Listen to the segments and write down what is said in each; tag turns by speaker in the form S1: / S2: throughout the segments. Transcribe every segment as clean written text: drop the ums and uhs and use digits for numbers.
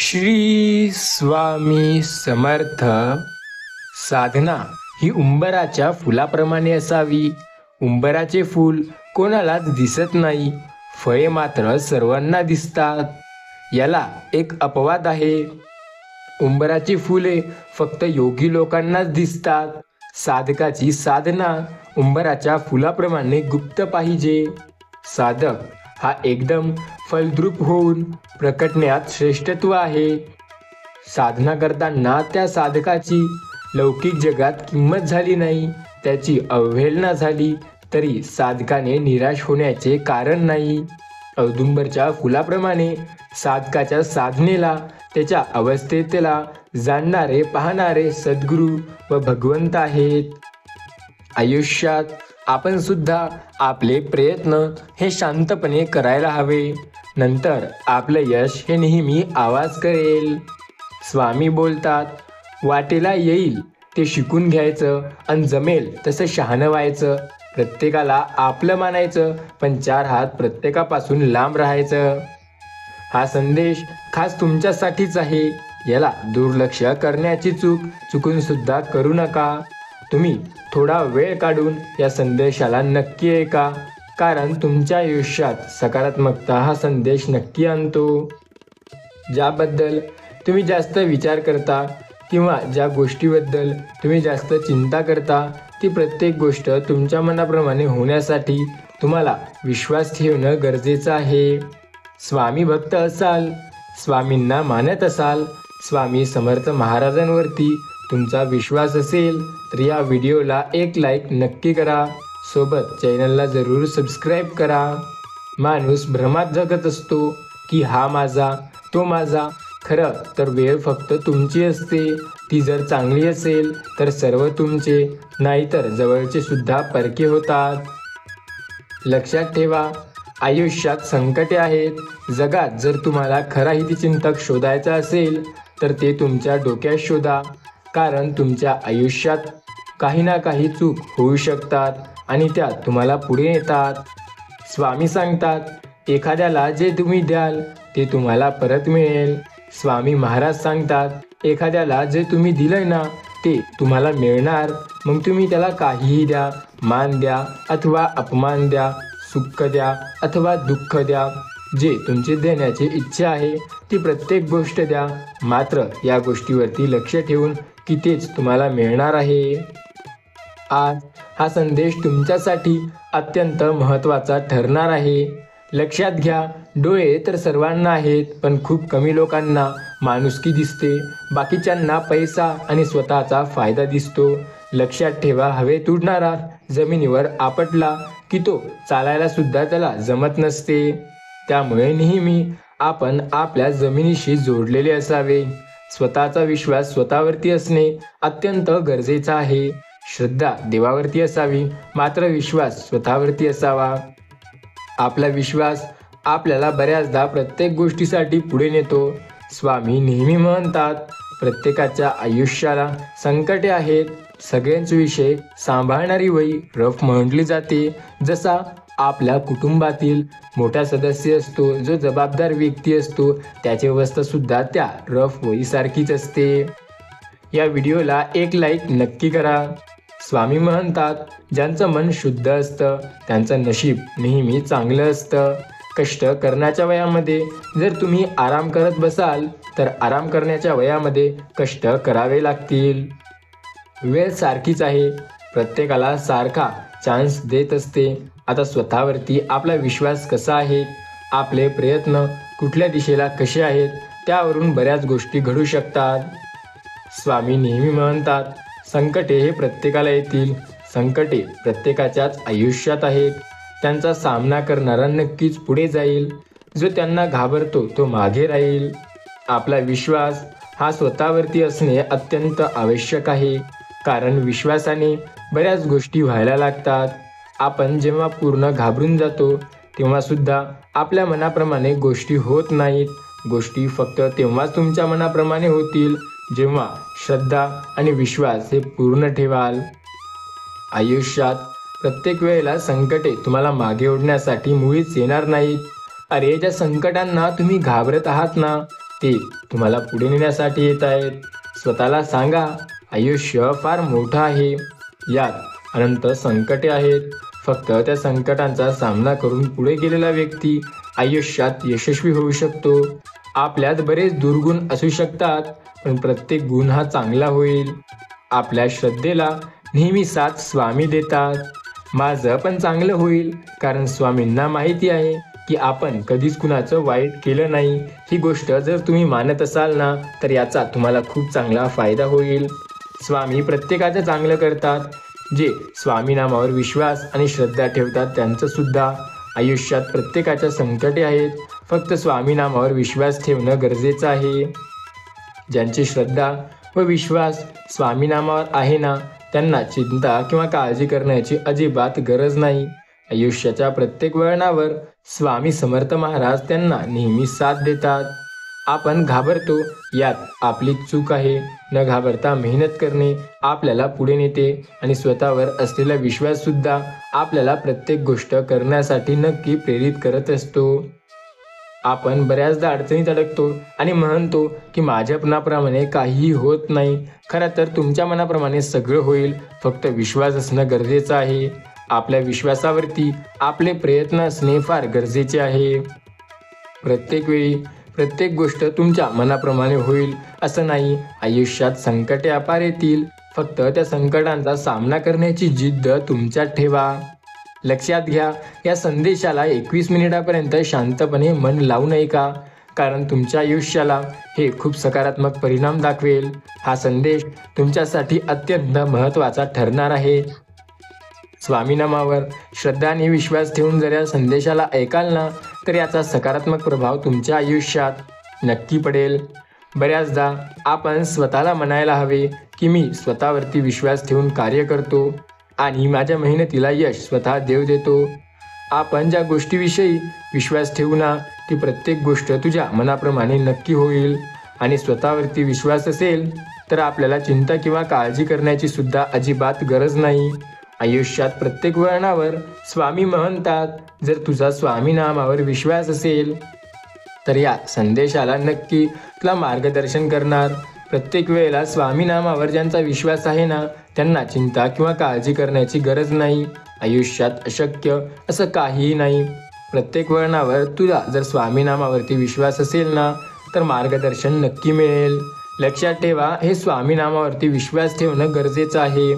S1: श्री स्वामी समर्थ. साधना ही उंबराच्या फुलाप्रमाणे असावी. उंबराचे फूल कोणालाच दिसत नाही, फळे मात्र सर्वांना दिसतात. याला एक अपवाद आहे. उंबराची फुले फक्त योगी लोकांनाच दिसतात. साधकाची साधना उंबराच्या फुलाप्रमाणे गुप्त पाहिजे. साधक हा एकदम फलद्रूप होऊन प्रकटण्यात श्रेष्ठत्व आहे. साधना करताना त्या साधकाची लौकिक जगात किंमत झाली नाही, त्याची अवहेलना झाली तरी साधकाने निराश होण्याचे कारण नाही. औदुंबरच्या फुलाप्रमाणे साधकाच्या साधनेला, त्याच्या अवस्थेला जाणणारे पाहणारे सद्गुरू व भगवंत आहेत. आयुष्यात आपण सुद्धा आपले प्रयत्न हे शांतपणे करायला हवे. नंतर आपलं यश हे नेहमी आवाज करेल. स्वामी बोलतात, वाटेला येईल ते शिकून घ्यायचं आणि जमेल तसं शहाणं व्हायचं. प्रत्येकाला आपलं मानायचं, पण चार हात प्रत्येकापासून लांब राहायचं. हा संदेश खास तुमच्यासाठीच आहे. याला दुर्लक्ष करण्याची चुकून सुद्धा करू नका. तुम्ही थोडा वेळ काढून या संदेशाला नक्की ऐका, कारण तुमच्या आयुष्यात सकारात्मकता हा संदेश नक्की आणतो. ज्याबद्दल तुम्ही जास्त विचार करता किंवा ज्या गोष्टीबद्दल तुम्ही जास्त चिंता करता, ती प्रत्येक गोष्ट तुमच्या मनाप्रमाणे होण्यासाठी तुम्हाला विश्वास ठेवणं गरजेचं आहे. स्वामी भक्त असाल, स्वामींना मानत असाल, स्वामी समर्थ महाराजांवरती तुमचा विश्वास असेल तर या व्हिडिओला एक लाईक नक्की करा. सोबत चॅनलला जरूर सबस्क्राईब करा. माणूस भ्रमात जगत असतो की हा माझा, तो माझा. खरं तर वेळ फक्त तुमची असते. ती जर चांगली असेल तर सर्व तुमचे, नाहीतर जवळचे सुद्धा परके होतात. लक्षात ठेवा, आयुष्यात संकटे आहेत. जगात जर तुम्हाला खरा हितचिंतक शोधायचा असेल तर ते तुमच्या डोक्यात शोधा, कारण तुमच्या आयुष्यात काही ना काही चूक होऊ शकतात आणि त्या तुम्हाला पुढे येतात. स्वामी सांगतात, एखाद्याला जे तुम्ही द्याल ते तुम्हाला परत मिळेल. स्वामी महाराज सांगतात, एखाद्याला जे तुम्ही दिलंय ना ते तुम्हाला मिळणार. मग तुम्ही त्याला काहीही द्या, मान द्या अथवा अपमान द्या, सुख द्या अथवा दुःख द्या, जे तुमची देण्याची इच्छा आहे ती प्रत्येक गोष्ट द्या. मात्र या गोष्टीवरती लक्ष ठेवून की तेच तुम्हाला मिळणार आहे. आज हा संदेश तुमच्यासाठी अत्यंत महत्त्वाचा ठरणार आहे. लक्षात घ्या, डोळे तर सर्वांना आहेत, पण खूप कमी लोकांना माणुसकी दिसते. बाकीच्यांना पैसा आणि स्वतःचा फायदा दिसतो. लक्षात ठेवा, हवेत उडणारा जमिनीवर आपटला की तो चालायला सुद्धा त्याला जमत नसते. त्यामुळे नेहमी आपण आपल्या जमिनीशी जोडलेले असावे. स्वतःचा विश्वास स्वतःवरती असणे अत्यंत गरजेचा आहे. श्रद्धा देवावरती असावी, मात्र विश्वास स्वतःवरती असावा. आपला विश्वास आपल्याला बऱ्याचदा प्रत्येक गोष्टीसाठी पुढे नेतो. स्वामी नेहमी म्हणतात, प्रत्येकाच्या आयुष्याला संकटे आहेत. सगळ्यांचे विषय सांभाळणारी वही रफ म्हटली जाते. जसा आपल्या कुटुंबातील मोठा सदस्य असतो, जो जबाबदार व्यक्ती असतो, त्याची अवस्था सुद्धा त्या रफ वहीसारखीच असते. या व्हिडिओला एक लाईक नक्की करा. स्वामी म्हणतात, ज्यांचं मन शुद्ध असतं त्यांचं नशीब नेहमी चांगलं असतं. कष्ट करण्याच्या वयामध्ये जर तुम्ही आराम करत बसाल तर आराम करण्याच्या वयामध्ये कष्ट करावे लागतील. वेळ सारखीच आहे, प्रत्येकाला सारखा चान्स देत असते. आता स्वतःवरती आपला विश्वास कसा आहे, आपले प्रयत्न कुठल्या दिशेला कसे आहेत, त्यावरून बऱ्याच गोष्टी घडू शकतात. स्वामी नेहमी म्हणतात, संकटे हे प्रत्येकाला येतील. संकटे प्रत्येकाच्याच आयुष्यात आहेत. त्यांचा सामना करणारा नक्कीच पुढे जाईल. जो त्यांना घाबरतो तो मागे राहील. आपला विश्वास हा स्वतःवरती असणे अत्यंत आवश्यक आहे, कारण विश्वासाने बऱ्याच गोष्टी व्हायला लागतात. आपण जेव्हा पूर्ण घाबरून जातो तेव्हा सुद्धा आपल्या मनाप्रमाणे गोष्टी होत नाहीत. गोष्टी फक्त तेव्हाच तुमच्या मनाप्रमाणे होतील जेव्हा श्रद्धा आणि विश्वास हे पूर्ण ठेवाल. आयुष्यात प्रत्येक वेळेला संकटे तुम्हाला मागे ओढण्यासाठी मुळीच येणार नाहीत. अरे, ज्या संकटांना तुम्ही घाबरत आहात ना, ते तुम्हाला पुढे नेण्यासाठी येत आहेत. स्वतःला सांगा, आयुष्य फार मोठं आहे, यात अनंत संकटे आहेत. फक्त त्या संकटांचा सामना करून पुढे गेलेला व्यक्ती आयुष्यात यशस्वी होऊ शकतो. आपल्यात बरेच दुर्गुण असू शकतात, पण प्रत्येक गुण हा चांगला होईल. आपल्या श्रद्धेला नेहमी साथ स्वामी देतात. माझं पण चांगलं होईल, कारण स्वामींना माहिती आहे की आपण कधीच कुणाचं वाईट केलं नाही. ही गोष्ट जर तुम्ही मानत असाल ना, तर याचा तुम्हाला खूप चांगला फायदा होईल. स्वामी प्रत्येकाचं चांगलं करतात. जे स्वामी नामावर विश्वास आणि श्रद्धा ठेवतात त्यांचं सुद्धा आयुष्यात प्रत्येकाच्या संकटे आहेत. फक्त स्वामी नामावर विश्वास ठेवणं गरजेचं आहे. ज्यांची श्रद्धा व विश्वास स्वामी नामावर आहे ना, त्यांना चिंता किंवा काळजी करण्याची अजिबात गरज नाही. आयुष्याच्या प्रत्येक वळणावर स्वामी समर्थ महाराज त्यांना नेहमी साथ देतात. आपण घाबरतो, यात आपली चूक आहे. न घाबरता मेहनत करणे आपल्याला पुढे नेते आणि स्वतःवर असलेला विश्वास सुद्धा आपल्याला प्रत्येक गोष्ट करण्यासाठी नक्की प्रेरित करत असतो. आपण बऱ्याचदा अडचणीत अडकतो आणि म्हणतो की माझ्या मनाप्रमाणे काहीही होत नाही. खरं तर तुमच्या मनाप्रमाणे सगळं होईल. फक्त विश्वास असणं गरजेचं आहे. आपल्या विश्वासावरती आपले प्रयत्न असणे फार गरजेचे आहे. प्रत्येक वेळी प्रत्येक गोष्ट तुमच्या मनाप्रमाणे होईल असं नाही. आयुष्यात संकटे अपार येतील. फक्त त्या संकटांचा सामना करण्याची जिद्द तुमच्यात ठेवा. लक्षात घ्या, या संदेशाला 21 मिनिटापर्यंत शांतपणे मन लावून ऐका, कारण तुमच्या आयुष्याला हे खूप सकारात्मक परिणाम दाखवेल. हा संदेश तुमच्यासाठी अत्यंत महत्त्वाचा ठरणार आहे. स्वामीनामावर श्रद्धा आणि विश्वास ठेवून जर या संदेशाला ऐकाल ना, तर याचा सकारात्मक प्रभाव तुमच्या आयुष्यात नक्की पडेल. बऱ्याचदा आपण स्वतःला म्हणायला हवे की मी स्वतःवरती विश्वास ठेवून कार्य करतो आणि माझ्या मेहनतीला यश स्वतः देव देतो. आपण ज्या गोष्टीविषयी विश्वास ठेवू ना, ती प्रत्येक गोष्ट तुझ्या मनाप्रमाणे नक्की होईल. आणि स्वतःवरती विश्वास असेल तर आपल्याला चिंता किंवा काळजी करण्याची सुद्धा अजिबात गरज नाही. आयुष्यात प्रत्येक वळणावर स्वामी म्हणतात, जर तुझा स्वामी नामावर विश्वास असेल तर या संदेशाला नक्की तुला मार्गदर्शन करणार. प्रत्येक वेळेला स्वामी नामावर ज्यांचा विश्वास आहे ना, त्यांना चिंता किंवा काळजी करण्याची गरज नाही. आयुष्यात अशक्य असं काहीही नाही. प्रत्येक वळणावर तुला जर स्वामी नामावरती विश्वास असेल ना, तर मार्गदर्शन नक्की मिळेल. लक्षात ठेवा, हे स्वामी नामावरती विश्वास ठेवणं गरजेचं आहे.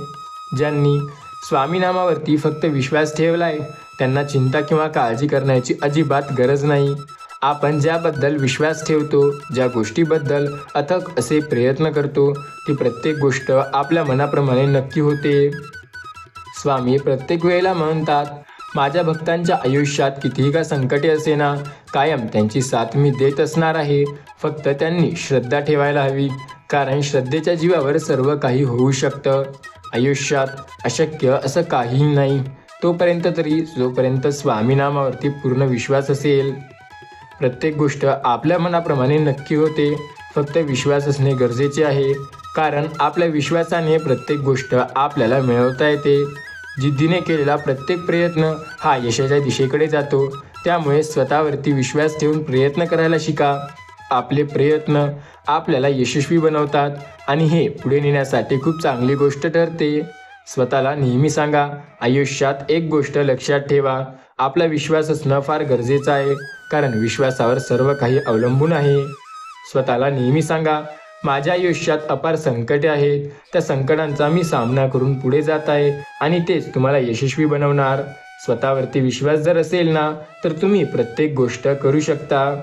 S1: ज्यांनी स्वामी नामावरती फक्त विश्वास ठेवलाय त्यांना चिंता किंवा काळजी करण्याची अजिबात गरज नाही. आपण ज्याबद्दल विश्वास ठेवतो, ज्या गोष्टीबद्दल अथक असे प्रयत्न करतो, ती प्रत्येक गोष्ट आपल्या मनाप्रमाणे नक्की होते. स्वामी प्रत्येक वेळेला म्हणतात, माझ्या भक्तांच्या आयुष्यात कितीही का संकटे असेना, कायम त्यांची साथ मी देत असणार आहे. फक्त त्यांनी श्रद्धा ठेवायला हवी, कारण श्रद्धेच्या जीवावर सर्व काही होऊ शकतं. आयुष्यात अशक्य असं काहीही नाही, तोपर्यंत तरी जोपर्यंत स्वामी नामावरती पूर्ण विश्वास असेल. प्रत्येक गोष्ट आपल्या मनाप्रमाणे नक्की होते. फक्त विश्वास असणे गरजेचे आहे, कारण आपल्या विश्वासाने प्रत्येक गोष्ट आपल्याला मिळवता येते. जिद्दीने केलेला प्रत्येक प्रयत्न हा यशाच्या दिशेकडे जातो. त्यामुळे स्वतःवरती विश्वास ठेवून प्रयत्न करायला शिका. आपले प्रयत्न आपल्याला यशस्वी बनवतात आणि हे पुढे नेण्यासाठी खूप चांगली गोष्ट ठरते. स्वतःला नेहमी सांगा, आयुष्यात एक गोष्ट लक्षात ठेवा, आपला विश्वास असणं फार गरजेचं आहे, कारण विश्वासावर सर्व काही अवलंबून आहे. स्वतःला नेहमी सांगा, माझ्या आयुष्यात अपार संकटे आहेत, त्या संकटांचा मी सामना करून पुढे जात आहे आणि तेच तुम्हाला यशस्वी बनवणार. स्वतःवरती विश्वास जर असेल ना, तर तुम्ही प्रत्येक गोष्ट करू शकता.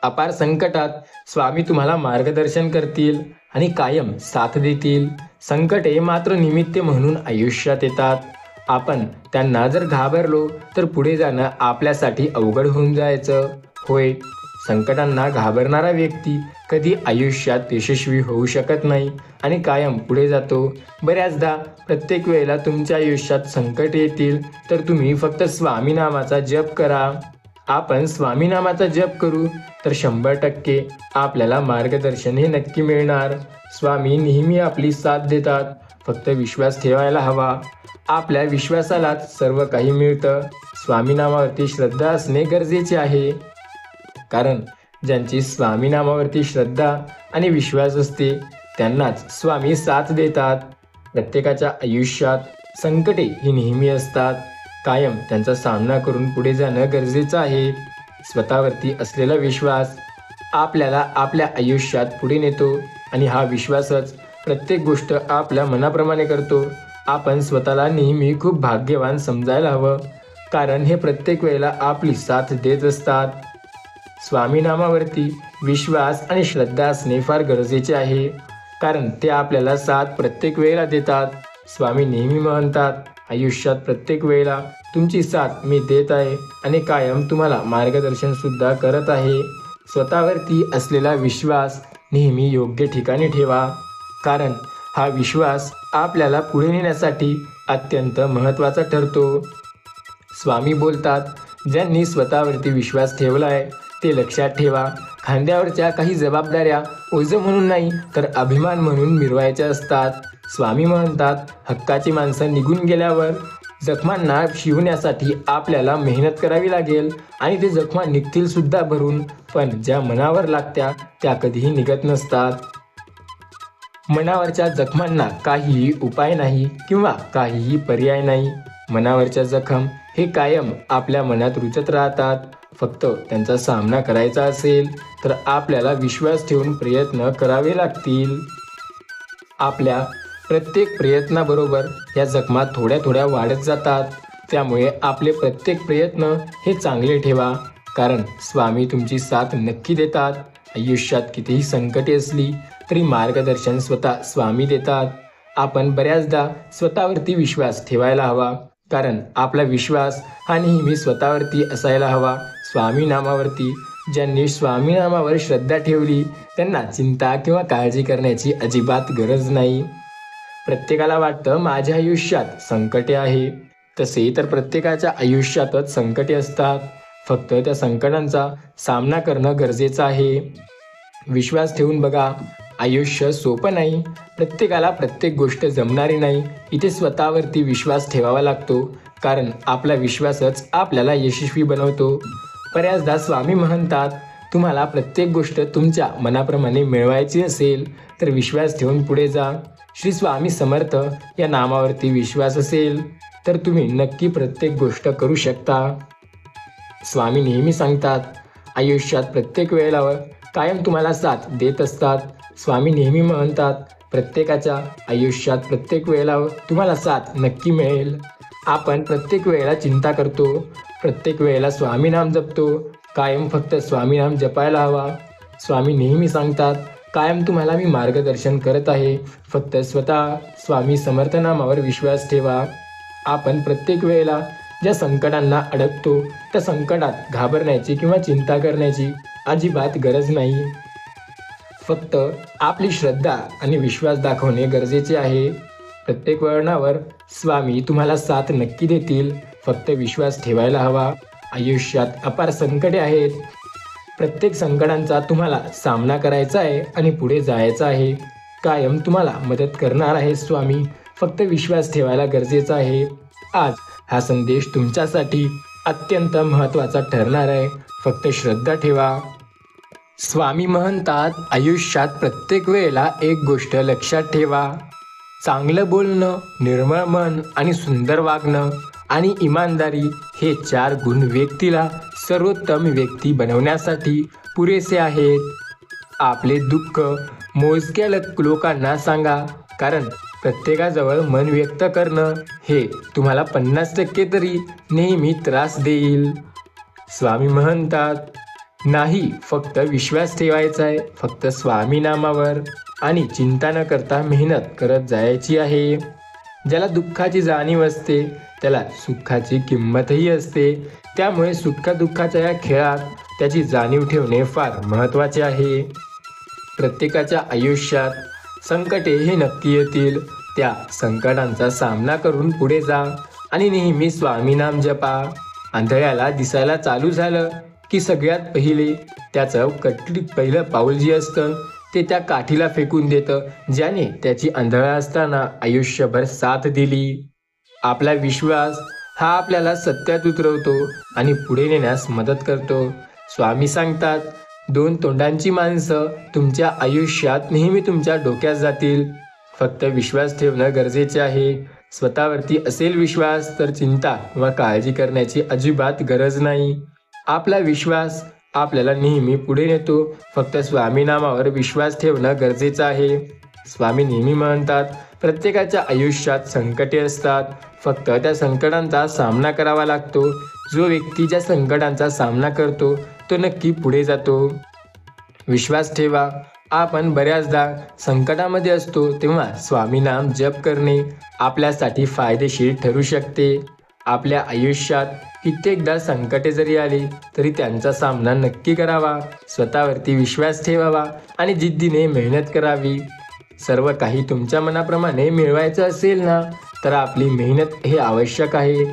S1: अपार संकटात स्वामी तुम्हाला मार्गदर्शन करतील आणि कायम साथ देतील. संकटे मात्र निमित्त म्हणून आयुष्यात येतात. आपण त्यांना जर घाबरलो तर पुढे जाणं आपल्यासाठी अवघड होऊन जायचं. होय, संकटांना घाबरणारा व्यक्ती कधी आयुष्यात यशस्वी होऊ शकत नाही आणि कायम पुढे जातो. बऱ्याचदा प्रत्येक वेळेला तुमच्या आयुष्यात संकट येतील, तर तुम्ही फक्त स्वामी नामाचा जप करा. आपण स्वामी नामाचा जप करू तर 100% आपल्याला मार्गदर्शन हे नक्की मिळणार. स्वामी नेहमी आपली साथ देतात. फक्त विश्वास ठेवायला हवा. आपल्या विश्वासालाच सर्व काही मिळतं. स्वामी नामावरती श्रद्धा असणे गरजेचे आहे, कारण ज्यांची स्वामी नामावरती श्रद्धा आणि विश्वास असते त्यांनाच स्वामी साथ देतात. प्रत्येकाच्या आयुष्यात संकटे ही नेहमी असतात. कायम त्यांचा सामना करून पुढे जाणं गरजेचं आहे. स्वतःवरती असलेला विश्वास आपल्याला आपल्या आयुष्यात पुढे नेतो आणि हा विश्वासच प्रत्येक गोष्ट आपल्या मनाप्रमाणे करतो. आपण स्वतःला नेहमी खूप भाग्यवान समजायला हवं, कारण हे प्रत्येक वेळेला आपली साथ देत असतात. स्वामी नामावरती विश्वास आणि श्रद्धा असणे फार गरजेचे आहे, कारण ते आपल्याला साथ प्रत्येक वेळेला देतात. स्वामी नेहमी म्हणतात, आयुष्यात प्रत्येक वेळेला तुमची साथ मी देत आहे आणि कायम तुम्हाला मार्गदर्शन सुद्धा करत आहे. स्वतःवरती असलेला विश्वास नेहमी योग्य ठिकाणी ठेवा, कारण हा विश्वास आपल्याला पुढे नेण्यासाठी अत्यंत महत्त्वाचा ठरतो. स्वामी बोलतात, ज्यांनी स्वतःवरती विश्वास ठेवलाय ते लक्षात ठेवा. खांद्यावरच्या काही जबाबदाऱ्या ओझं म्हणून नाही तर अभिमान म्हणून मिरवायच्या असतात. स्वामी म्हणतात, हक्काची माणसं निघून गेल्यावर जखमांना शिवण्यासाठी आपल्याला मेहनत करावी लागेल आणि ते जखमा निघतील सुद्धा भरून, पण ज्या मनावर लागत्या त्या कधीही निघत नसतात. मनावरच्या जखमांना काहीही उपाय नाही किंवा काहीही पर्याय नाही. मनावरच्या जखम हे कायम आपल्या मनात रुजत राहतात. फक्त त्यांचा सामना करायचा असेल तर आपल्याला विश्वास ठेवून प्रयत्न करावे लागतील. आपल्या प्रत्येक प्रयत्नाबरोबर या जखमा थोड्या थोड्या वाढत जातात. त्यामुळे आपले प्रत्येक प्रयत्न हे चांगले ठेवा, कारण स्वामी तुमची साथ नक्की देतात. आयुष्यात कितीही संकटे असली तरी मार्गदर्शन स्वतः स्वामी देतात. आपण बऱ्याचदा स्वतःवरती विश्वास ठेवायला हवा, कारण आपला विश्वास हा नेहमी स्वतःवरती असायला हवा. स्वामी नामावरती ज्यांनी स्वामी नामावर श्रद्धा ठेवली त्यांना चिंता किंवा काळजी करण्याची अजिबात गरज नाही. प्रत्येकाला वाटतं माझ्या आयुष्यात संकटे आहे, तसे तर प्रत्येकाच्या आयुष्यातच संकटे असतात. फक्त त्या संकटांचा सामना करणं गरजेचं आहे. विश्वास ठेवून बघा, आयुष्य सोपं नाही. प्रत्येकाला प्रत्येक गोष्ट जमणारी नाही. इथे स्वतःवरती विश्वास ठेवावा लागतो, कारण आपला विश्वासच आपल्याला यशस्वी बनवतो. बऱ्याचदा स्वामी म्हणतात, तुम्हाला प्रत्येक गोष्ट तुमच्या मनाप्रमाणे मिळवायची असेल तर विश्वास ठेवून पुढे जा. श्री स्वामी समर्थ या नामावरती विश्वास असेल तर तुम्ही नक्की प्रत्येक गोष्ट करू शकता. स्वामी नेहमी सांगतात, आयुष्यात प्रत्येक वेळेला कायम तुम्हाला साथ देत असतात. स्वामी नेहमी म्हणतात, प्रत्येकाच्या आयुष्यात प्रत्येक वेळेला तुम्हाला साथ नक्की मिळेल. आपण प्रत्येक वेळेला चिंता करतो, प्रत्येक वेळेला स्वामी नाम जपतो. कायम फक्त स्वामी नाम जपायला हवा. स्वामी नेहमी सांगतात, कायम तुम्हाला मी मार्गदर्शन करत आहे. फक्त स्वतः स्वामी समर्थ नामावर विश्वास ठेवा. आपण प्रत्येक वेळेला ज्या संकटांना अडकतो त्या संकटात घाबरण्याची किंवा चिंता करण्याची अजिबात गरज नाही. फक्त आपली श्रद्धा आणि विश्वास दाखवणे गरजेचे आहे. प्रत्येक वळणावर स्वामी तुम्हाला साथ नक्की देतील. फक्त विश्वास ठेवायला हवा. आयुष्यात अपार संकटे आहेत. प्रत्येक संकटांचा तुम्हाला सामना करायचा आहे आणि पुढे जायचं आहे. कायम तुम्हाला मदत करणार आहे स्वामी. फक्त विश्वास ठेवायला गरजेचा आहे. आज हा संदेश तुमच्यासाठी अत्यंत महत्त्वाचा ठरणार आहे. फक्त श्रद्धा ठेवा. स्वामी म्हणतात, आयुष्यात प्रत्येक वेळेला एक गोष्ट लक्षात ठेवा. चांगलं बोलणं, निर्मळ मन आणि सुंदर वागणं आणि इमानदारी हे 4 गुण व्यक्तीला सर्वोत्तम व्यक्ती बनवण्यासाठी पुरेसे आहेत. आपले दुःख मोजक्या लोकांना सांगा, कारण प्रत्येकाजवळ मन व्यक्त करणं हे तुम्हाला 50% तरी नेहमी त्रास देईल. स्वामी म्हणतात, नाही, फक्त विश्वास ठेवायचा आहे. फक्त स्वामी नामावर आणि चिंता न करता मेहनत करत जायची आहे. ज्याला दुःखाची जाणीव असते त्याला सुखाची किंमतही असते. त्यामुळे सुखदुःखाच्या या खेळात त्याची जाणीव ठेवणे फार महत्त्वाचे आहे. प्रत्येकाच्या आयुष्यात संकटे हे नक्की येतील. त्या संकटांचा सामना करून पुढे जा आणि नेहमी स्वामी नाम जपा. आंधळ्याला दिसायला चालू झालं की सगळ्यात पहिले त्याचं पहिलं पाऊल जे असतं ते त्या काठीला फेकून देतं, ज्याने त्याची आंधळा असताना आयुष्यभर साथ दिली. आपला विश्वास हा आपल्याला सत्यात उतरवतो आणि पुढे नेण्यास मदत करतो. स्वामी सांगतात, दोन तोंडांची माणसं तुमच्या आयुष्यात नेहमी तुमच्या डोक्यात जातील. फक्त विश्वास ठेवणं गरजेचे आहे. स्वतःवरती असेल विश्वास तर चिंता किंवा काळजी करण्याची अजिबात गरज नाही. आपला विश्वास आपल्याला नेहमी पुढे नेतो. फक्त स्वामी नामावर विश्वास ठेवणं गरजेचं आहे. स्वामी नेहमी म्हणतात, प्रत्येकाच्या आयुष्यात संकटे असतात, फक्त त्या संकटांचा सामना करावा लागतो. जो व्यक्ती ज्या संकटांचा सामना करतो तो नक्की पुढे जातो. विश्वास ठेवा. आपण बऱ्याचदा संकटामध्ये असतो तेव्हा स्वामी नाम जप करणे आपल्यासाठी फायदेशीर ठरू शकते. आपल्या आयुष्यात कित्येकदा संकटे जरी आली तरी त्यांचा सामना नक्की करावा. स्वतःवरती विश्वास ठेवावा आणि जिद्दीने मेहनत करावी. सर्व काही तुमच्या मनाप्रमाणे मिळवायचं असेल ना तर आपली मेहनत हे आवश्यक आहे.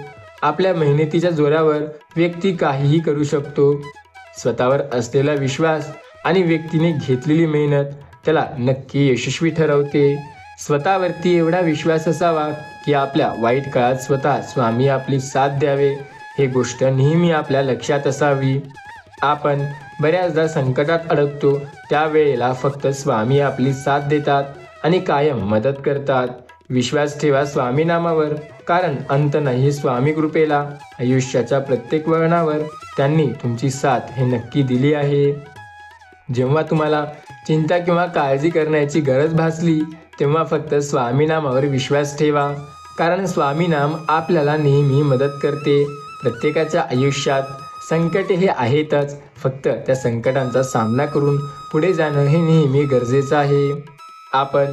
S1: आपल्या मेहनतीच्या जोरावर व्यक्ती काहीही करू शकतो. स्वतःवर असलेला विश्वास आणि व्यक्तीने घेतलेली मेहनत त्याला नक्की यशस्वी ठरवते. स्वतःवरती एवढा विश्वास असावा की आपल्या वाईट काळात स्वतः स्वामी आपली साथ द्यावे. हे गोष्ट नेहमी आपल्या लक्षात असावी. आपण बऱ्याचदा संकटात अडकतो त्यावेळेला फक्त स्वामी आपली साथ देतात आणि कायम मदत करतात. विश्वास ठेवा स्वामी नामावर, कारण अंत नाही स्वामी कृपेला. आयुष्याच्या प्रत्येक वळणावर त्यांनी तुमची साथ हे नक्की दिली आहे. जेव्हा तुम्हाला चिंता किंवा काळजी करण्याची गरज भासली तेव्हा फक्त स्वामी नामावर विश्वास ठेवा, कारण स्वामी नाम आपल्याला नेहमी मदत करते. प्रत्येकाच्या आयुष्यात संकटे हे आहेतच, फक्त त्या संकटांचा सामना करून पुढे जाणं हे नेहमी गरजेचं आहे. आपण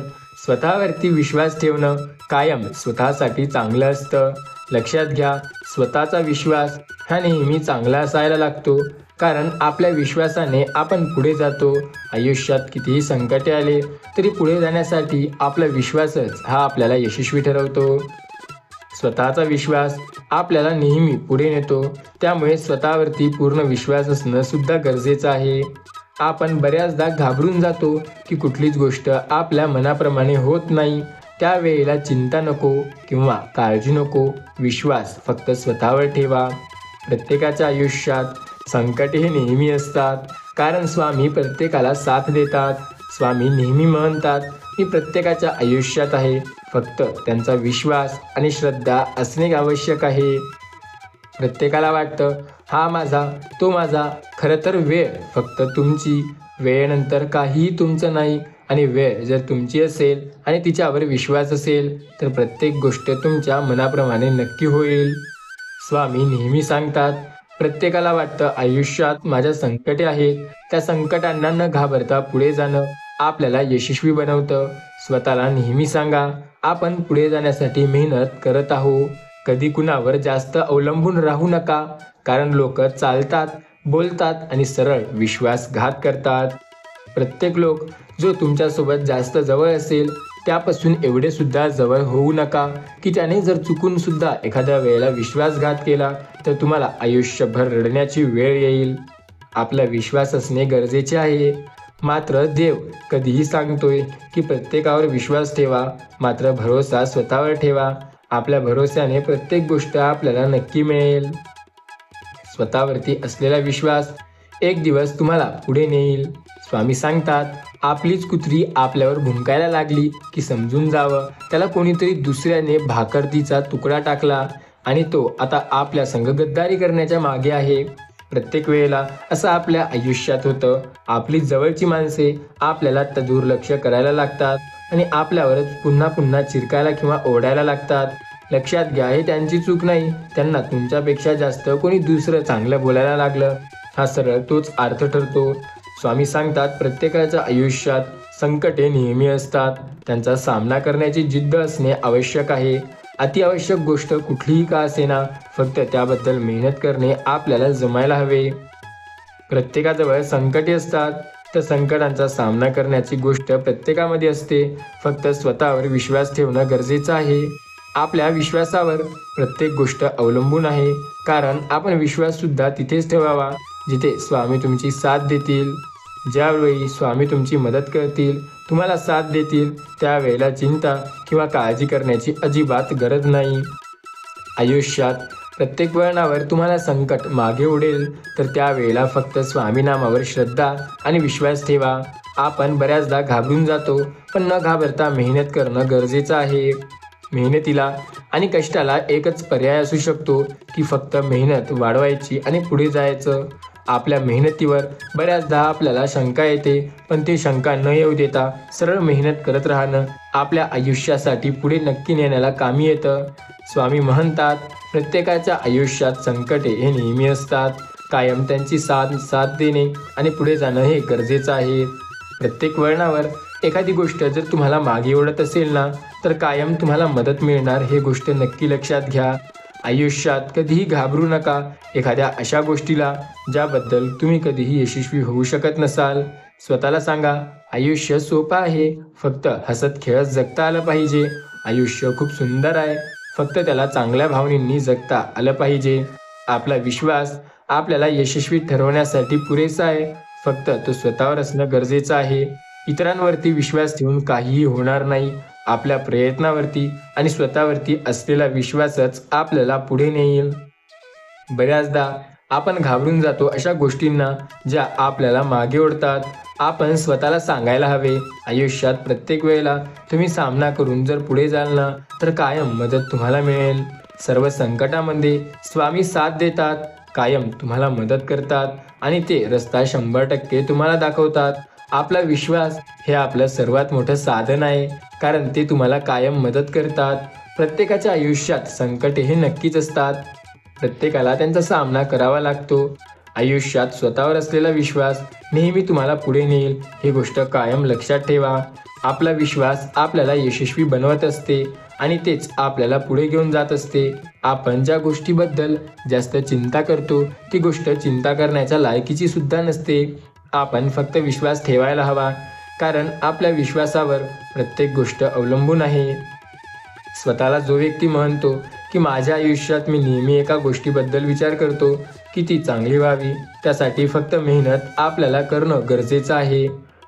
S1: स्वतःवरती विश्वास ठेवणं कायम स्वतःसाठी चांगलं असतं. लक्षात घ्या, स्वतःचा विश्वास हा नेहमी चांगला असायला लागतो, कारण आपल्या विश्वासाने आपण पुढे जातो. आयुष्यात कितीही संकटे आले तरी पुढे जाण्यासाठी आपला विश्वासच हा आपल्याला यशस्वी ठरवतो. स्वतःचा विश्वास आपल्याला नेहमी पुढे नेतो, त्यामुळे स्वतःवरती पूर्ण विश्वास असणं सुद्धा गरजेचं आहे. आपण बऱ्याचदा घाबरून जातो की कुठलीच गोष्ट आपल्या मनाप्रमाणे होत नाही. त्यावेळेला चिंता नको किंवा काळजी नको. विश्वास फक्त स्वतःवर ठेवा. प्रत्येकाच्या आयुष्यात संकटे हे नेहमी असतात, कारण स्वामी प्रत्येकाला साथ देतात. स्वामी नेहमी म्हणतात, मी प्रत्येकाच्या आयुष्यात आहे, फक्त त्यांचा विश्वास आणि श्रद्धा असणे आवश्यक आहे. प्रत्येकाला वाटतं हा माझा, तो माझा. खरं तर वेळ फक्त तुमची. वेळेनंतर काहीही तुमचं नाही, आणि वेळ जर तुमची असेल आणि तिच्यावर विश्वास असेल तर प्रत्येक गोष्ट तुमच्या मनाप्रमाणे नक्की होईल. स्वामी नेहमी सांगतात, प्रत्येकाला वाटतं आयुष्यात माझ्या संकटे आहेत, त्या संकटांना न घाबरता पुढे जाणं आपल्याला यशस्वी बनवतं. स्वतःला नेहमी सांगा, आपण पुढे जाण्यासाठी मेहनत करत आहोत. कधी कुणावर जास्त अवलंबून राहू नका, कारण लोक चालतात, बोलतात आणि सरळ विश्वासघात करतात. प्रत्येक लोक जो तुमच्यासोबत जास्त जवळ असेल त्यापासून एवढे सुद्धा जवळ होऊ नका की त्याने जर चुकून सुद्धा एखाद्या वेळेला विश्वासघात केला तर तुम्हाला आयुष्यभर रडण्याची वेळ येईल. आपला विश्वास असणे गरजेचे आहे. मात्र देव कधीही सांगतोय की प्रत्येकावर विश्वास ठेवा, मात्र भरोसा स्वतःवर ठेवा. आपल्या भरोश्याने प्रत्येक गोष्ट आपल्याला नक्की मिळेल. स्वतःवरती असलेला विश्वास एक दिवस तुम्हाला पुढे नेईल. स्वामी सांगतात, आपलीच कुत्री आपल्यावर भुंकायला लागली की समजून जावं, त्याला कोणीतरी दुसऱ्याने भाकरतीचा तुकडा टाकला आणि तो आता आपल्या संग गद्दारी करण्याच्या मागे आहे. प्रत्येक वेळेला असं आपल्या आयुष्यात होतं. आपली जवळची माणसे आपल्याला दुर्लक्ष करायला लागतात आणि आपल्यावरच पुन्हा पुन्हा चिरकायला किंवा ओरडायला लागतात. लक्षात घ्या, हे त्यांची चूक नाही. त्यांना तुमच्यापेक्षा जास्त कोणी दुसरं चांगलं बोलायला लागलं. हा सरळ तोच अर्थ ठरतो. स्वामी सांगतात, प्रत्येकाच्या आयुष्यात संकटे नेहमी असतात. त्यांचा सामना करण्याची जिद्द असणे आवश्यक आहे. अतिआवश्यक गोष्ट कुठलीही का असेना, फक्त त्याबद्दल मेहनत करणे आपल्याला जमायला हवे. प्रत्येकाजवळ संकटे असतात, तर संकटांचा सामना करण्याची गोष्ट प्रत्येकामध्ये असते. फक्त स्वतःवर विश्वास ठेवणं गरजेचं आहे. आपल्या विश्वासावर प्रत्येक गोष्ट अवलंबून आहे, कारण आपण विश्वास सुद्धा तिथेच ठेवावा जिथे स्वामी तुमची साथ देतील. ज्यावेळी स्वामी तुमची मदत करतील, तुम्हाला साथ देतील, त्यावेळेला चिंता किंवा काळजी करण्याची अजिबात गरज नाही. आयुष्यात प्रत्येक वळणावर तुम्हाला संकट मागे ओढेल, तर त्यावेळेला फक्त स्वामी नामावर श्रद्धा आणि विश्वास ठेवा. आपण बऱ्याचदा घाबरून जातो, पण न घाबरता मेहनत करणं गरजेचं आहे. मेहनतीला आणि कष्टाला एकच पर्याय असू शकतो, की फक्त मेहनत वाढवायची आणि पुढे जायचं. आपल्या मेहनतीवर बऱ्याचदा आपल्याला शंका येते, पण ती शंका न येऊ देता सरळ मेहनत करत राहणं आपल्या आयुष्यासाठी पुढे नक्की नेण्याला कामी येतं. स्वामी म्हणतात, प्रत्येकाच्या आयुष्यात संकटे हे नेहमी असतात. कायम त्यांची साथ देणे आणि पुढे जाणं हे गरजेचं आहे. प्रत्येक वळणावर एखादी गोष्ट जर तुम्हाला मागे ओढत असेल ना, तर कायम तुम्हाला मदत मिळणार हे गोष्ट नक्की लक्षात घ्या. आयुष्यात कधीही घाबरू नका एखाद्या अशा गोष्टीला ज्याबद्दल तुम्ही कधीही यशस्वी होऊ शकत नसाल. स्वतःला सांगा, आयुष्य सोपं आहे, फक्त हसत खेळत जगता आलं पाहिजे. आयुष्य खूप सुंदर आहे, फक्त त्याला चांगल्या भावनेंनी जगता आलं पाहिजे. आपला विश्वास आपल्याला यशस्वी ठरवण्यासाठी पुरेसा आहे, फक्त तो स्वतःवर असणं गरजेचं आहे. इतरांवरती विश्वास ठेवून काहीही होणार नाही. आपल्या प्रयत्नावरती आणि स्वतःवरती असलेला विश्वासच आपल्याला पुढे नेईल. बऱ्याचदा आपण घाबरून जातो अशा गोष्टींना ज्या आपल्याला मागे ओढतात. आपण स्वतःला सांगायला हवे, आयुष्यात प्रत्येक वेळेला तुम्ही सामना करून जर पुढे जाल ना, तर कायम मदत तुम्हाला मिळेल. सर्व संकटामध्ये स्वामी साथ देतात, कायम तुम्हाला मदत करतात आणि ते रस्ता 100% तुम्हाला दाखवतात. आपला विश्वास हे आपलं सर्वात मोठं साधन आहे, कारण ते तुम्हाला कायम मदत करतात. प्रत्येकाच्या आयुष्यात संकटे हे नक्कीच असतात. प्रत्येकाला त्यांचा सामना करावा लागतो. आयुष्यात स्वतःवर असलेला विश्वास नेहमी तुम्हाला पुढे नेईल, ही गोष्ट कायम लक्षात ठेवा. आपला विश्वास आपल्याला यशस्वी बनवत असते आणि तेच आपल्याला पुढे घेऊन जात असते. आपण ज्या गोष्टीबद्दल जास्त चिंता करतो, ती गोष्ट चिंता करण्याच्या लायकीची सुद्धा नसते. आपण फक्त विश्वास ठेवायला हवा, कारण आपल्या विश्वासावर प्रत्येक गोष्ट अवलंबून आहे. स्वतःला जो व्यक्ती म्हणतो की माझ्या आयुष्यात मी नेहमी एका गोष्टीबद्दल विचार करतो की ती चांगली व्हावी, त्यासाठी फक्त मेहनत आपल्याला करणं गरजेचं आहे.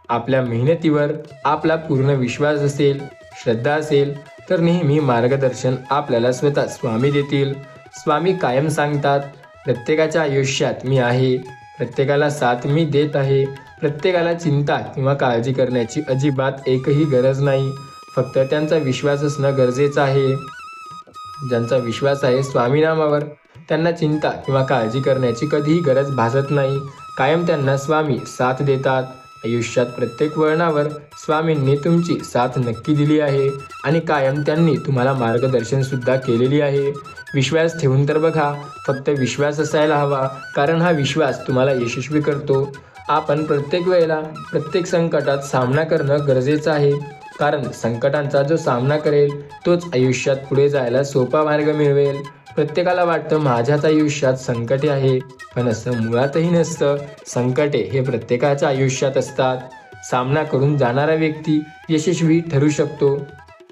S1: आपल्या मेहनतीवर आपला पूर्ण विश्वास असेल, श्रद्धा असेल, तर नेहमी मार्गदर्शन आपल्याला स्वतः स्वामी देतील. स्वामी कायम सांगतात, प्रत्येकाच्या आयुष्यात मी आहे, प्रत्येकाला साथ मी देत आहे. प्रत्येकाला चिंता किंवा काळजी करण्याची अजिबात एकही गरज नाही, फक्त त्यांचा विश्वास असणं गरजेचं आहे. ज्यांचा विश्वास आहे स्वामी नामावर, त्यांना चिंता किंवा काळजी करण्याची कधीही गरज भासत नाही. कायम त्यांना स्वामी साथ देतात. आयुष्यात प्रत्येक वळणावर स्वामींनी तुमची साथ नक्की दिली आहे आणि कायम त्यांनी तुम्हाला मार्गदर्शन सुद्धा केलेली आहे. विश्वास ठेवून तर बघा, फक्त विश्वास असायला हवा, कारण हा विश्वास तुम्हाला यशस्वी करतो. आपण प्रत्येक वेळेला प्रत्येक संकटात सामना करणं गरजेचं आहे, कारण संकटांचा जो सामना करेल तोच आयुष्यात पुढे जायला सोपा मार्ग मिळवेल. प्रत्येकाला वाटतं माझ्याच आयुष्यात संकटे आहे, पण असं मुळातही नसतं. संकटे हे प्रत्येकाच्या आयुष्यात असतात. सामना करून जाणारा व्यक्ती यशस्वी ठरू शकतो,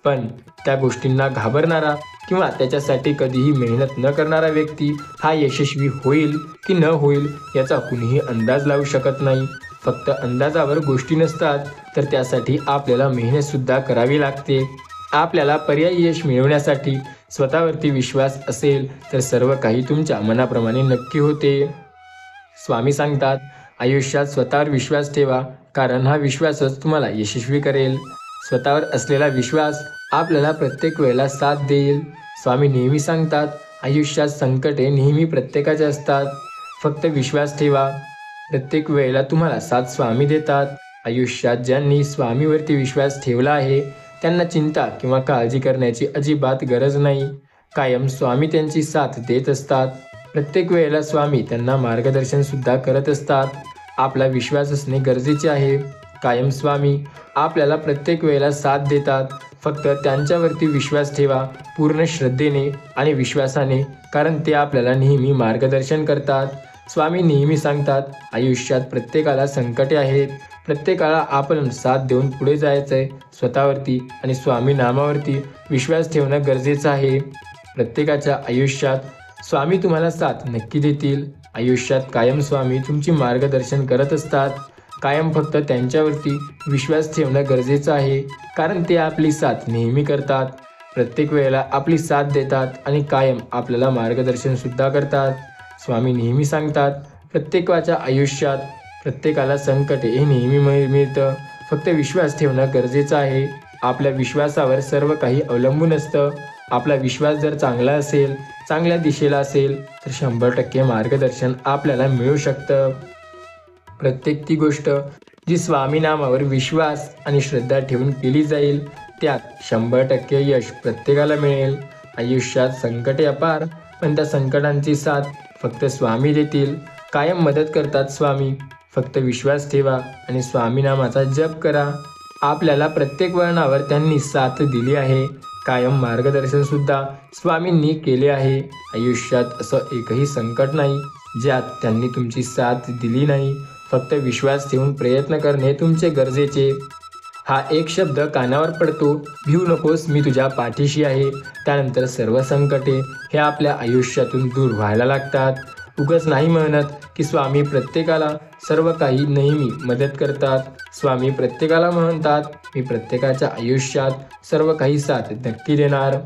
S1: पण त्या गोष्टींना घाबरणारा किंवा त्याच्यासाठी कधीही मेहनत न करणारा व्यक्ती हा यशस्वी होईल की न होईल याचा कुणीही अंदाज लावू शकत नाही. फक्त अंदाजावर गोष्टी नसतात, तर त्यासाठी आपल्याला मेहनतसुद्धा करावी लागते. आपल्याला पर्यायी यश मिळवण्यासाठी स्वतःवरती विश्वास असेल तर सर्व काही तुमच्या मनाप्रमाणे नक्की होते. स्वामी सांगतात, आयुष्यात स्वतःवर विश्वास ठेवा, कारण हा विश्वासच तुम्हाला यशस्वी करेल. स्वतःवर असलेला विश्वास आपल्याला प्रत्येक वेळेला साथ देईल. स्वामी नेहमी सांगतात, आयुष्यात संकटे नेहमी प्रत्येकाचे असतात, फक्त विश्वास ठेवा. प्रत्येक वेळेला तुम्हाला साथ स्वामी देतात. आयुष्यात ज्यांनी स्वामीवरती विश्वास ठेवला आहे त्यांना चिंता किंवा काळजी करण्याची अजिबात गरज नाही. कायम स्वामी त्यांची साथ देत असतात. प्रत्येक वेळेला स्वामी त्यांना मार्गदर्शन सुद्धा करत असतात. आपला विश्वास असणे गरजेचे आहे. कायम स्वामी आपल्याला प्रत्येक वेळेला साथ देतात. फक्त त्यांच्यावरती विश्वास ठेवा, पूर्ण श्रद्धेने आणि विश्वासाने, कारण ते आपल्याला नेहमी मार्गदर्शन करतात. स्वामी नेहमी सांगतात, आयुष्यात प्रत्येकाला संकटे आहेत, प्रत्येकाला आपण साथ देऊन पुढे जायचंय. स्वतःवरती आणि स्वामी नामावरती विश्वास ठेवणं गरजेचं आहे. प्रत्येकाच्या आयुष्यात स्वामी तुम्हाला साथ नक्की देतील. आयुष्यात कायम स्वामी तुमची मार्गदर्शन करत असतात. कायम फक्त त्यांच्यावरती विश्वास ठेवणं गरजेचं आहे, कारण ते आपली साथ नेहमी करतात. प्रत्येक वेळेला आपली साथ देतात आणि कायम आपल्याला मार्गदर्शन सुद्धा करतात. स्वामी नेहमी सांगतात, प्रत्येकाच्या आयुष्यात प्रत्येकाला संकट हे नेहमी मिळतं. फक्त विश्वास ठेवणं गरजेचं आहे. आपल्या विश्वासावर सर्व काही अवलंबून असतं. आपला विश्वास जर चांगला असेल, चांगल्या दिशेला असेल तर 100% मार्गदर्शन आपल्याला मिळू शकतं. प्रत्येक ती गोष्ट जी स्वामी नामावर विश्वास आणि श्रद्धा ठेवून केली जाईल त्यात 100% यश प्रत्येकाला मिळेल. आयुष्यात संकटे अपार, पण त्या संकटांची साथ फक्त स्वामी देतील. कायम मदत करतात स्वामी. फक्त विश्वास ठेवा आणि स्वामी नामाचा जप करा. आपल्याला प्रत्येक वळणावर त्यांनी साथ दिली आहे. कायम मार्गदर्शन सुद्धा स्वामींनी केले आहे. आयुष्यात असं एकही संकट नाही ज्यात त्यांनी तुमची साथ दिली नाही. फक्त विश्वास ठेवून प्रयत्न करणे तुमचे गरजेचे. हा एक शब्द कानावर पडतो, भिवू नकोस, मी तुझ्या पाठीशी आहे. त्यानंतर सर्व संकटे हे आपल्या आयुष्यातून दूर व्हायला लागतात. उगाच नाही म्हणत की स्वामी प्रत्येकाला सर्व काही नेहमी मदत करतात. स्वामी प्रत्येकाला म्हणतात, मी प्रत्येकाच्या आयुष्यात सर्व काही साथ नक्की देणार.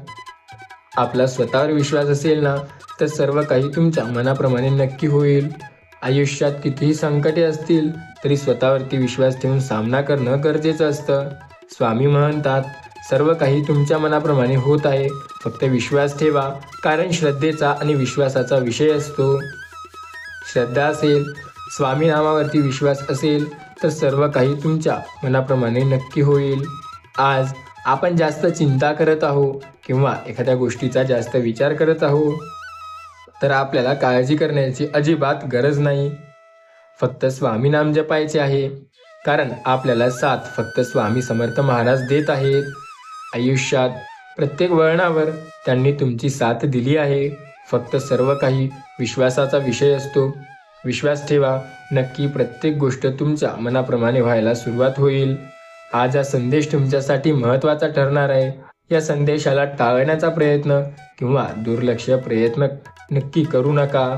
S1: आपला स्वतःवर विश्वास असेल ना तर सर्व काही तुमच्या मनाप्रमाणे नक्की होईल. आयुष्यात कितीही संकटे असतील तरी स्वतःवरती विश्वास ठेवून सामना करणं गरजेचं असतं. स्वामी म्हणतात, सर्व काही तुमच्या मनाप्रमाणे होत आहे. फक्त विश्वास ठेवा, कारण श्रद्धेचा आणि विश्वासाचा विषय असतो. श्रद्धा असेल, स्वामी नामावरती विश्वास असेल तर सर्व काही तुमच्या मनाप्रमाणे नक्की होईल. आज आपण जास्त चिंता करत आहो किंवा एखाद्या गोष्टीचा जास्त विचार करत आहो तर आपल्याला काळजी करण्याची अजिबात गरज नाही. फक्त स्वामी नाम जपायचे आहे, कारण आपल्याला साथ फक्त स्वामी समर्थ महाराज देत आहेत. आयुष्यात प्रत्येक वळणावर त्यांनी तुमची साथ दिली आहे. फक्त सर्व काही विश्वासाचा विषय असतो. विश्वास ठेवा, नक्की प्रत्येक गोष्ट तुमच्या मनाप्रमाणे व्हायला सुरुवात होईल. आज हा संदेश तुमच्यासाठी महत्त्वाचा ठरणार आहे. या संदेशाला टाळण्याचा प्रयत्न किंवा दुर्लक्ष प्रयत्न नक्की करू नका.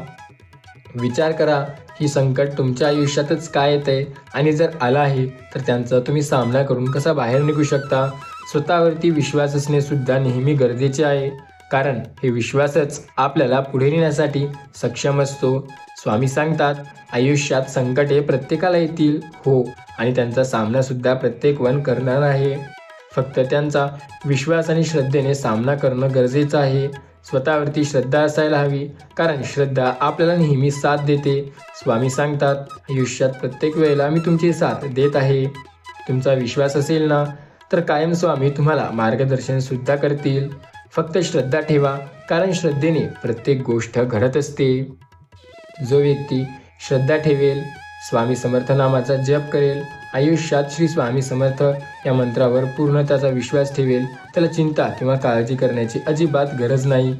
S1: विचार करा, ही संकट तुमच्या आयुष्यातच काय येतंय आणि जर आला आहे तर त्यांचा तुम्ही सामना करून कसा बाहेर निघू शकता. स्वतःवरती विश्वास असणे सुद्धा नेहमी गरजेचे आहे, कारण हे विश्वासच आपल्याला पुढे नेण्यासाठी सक्षम असतो. स्वामी सांगतात, आयुष्यात संकटे प्रत्येकाला येतील, हो, आणि त्यांचा सामना सुद्धा प्रत्येकजण करणार आहे. फक्त त्यांचा विश्वास आणि श्रद्धेने सामना करणं गरजेचं आहे. स्वतःवरती श्रद्धा असायला हवी, कारण श्रद्धा आपल्याला नेहमी साथ देते. स्वामी सांगतात, आयुष्यात प्रत्येक वेळेला मी तुमची साथ देत आहे. तुमचा विश्वास असेल ना तर कायम स्वामी तुम्हाला मार्गदर्शन सुद्धा करतील. फक्त श्रद्धा ठेवा, कारण श्रद्धेने प्रत्येक गोष्ट घडत असते. जो व्यक्ती श्रद्धा ठेवेल, स्वामी समर्थ नामाचा जप करेल, आयुष्यात श्री स्वामी समर्थ या मंत्रावर पूर्ण त्याचा विश्वास ठेवेल, त्याला चिंता किंवा काळजी करण्याची अजिबात गरज नाही.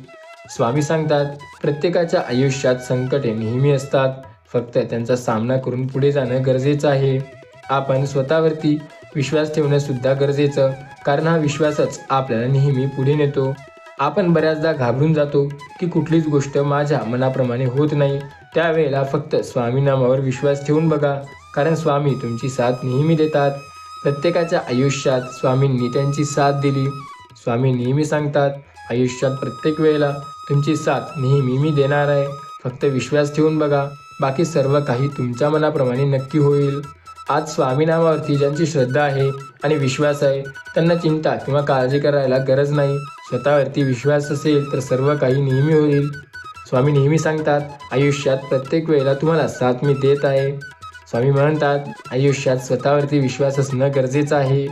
S1: स्वामी सांगतात, प्रत्येकाच्या आयुष्यात संकटे नेहमी असतात. फक्त त्यांचा सामना करून पुढे जाणं गरजेचं आहे. आपण स्वतःवरती विश्वास ठेवणं सुद्धा गरजेचं, कारण हा विश्वासच आपल्याला नेहमी पुढे नेतो. आपण बऱ्याचदा घाबरून जातो की कुठलीच गोष्ट माझ्या मनाप्रमाणे होत नाही. त्यावेळेला फक्त स्वामी नामावर विश्वास ठेवून बघा, कारण स्वामी तुमची साथ नेहमी देतात. प्रत्येकाच्या आयुष्यात स्वामींनी त्यांची साथ दिली. स्वामी नेहमी सांगतात, आयुष्यात प्रत्येक वेळेला तुमची साथ नेहमी मी देणार आहे. फक्त विश्वास ठेवून बघा, बाकी सर्व काही तुमच्या मनाप्रमाणे नक्की होईल. आज स्वामी नामावरती ज्यांची श्रद्धा आहे आणि विश्वास आहे त्यांना चिंता किंवा काळजी करायला गरज नाही. स्वतःवरती विश्वास असेल तर सर्व काही नेहमी होईल. स्वामी नेहमी सांगतात, आयुष्यात प्रत्येक वेळेला तुम्हाला साथ मी देत आहे. स्वामी म्हणतात, आयुष्यात स्वतःवरती विश्वास असणं गरजेचं आहे.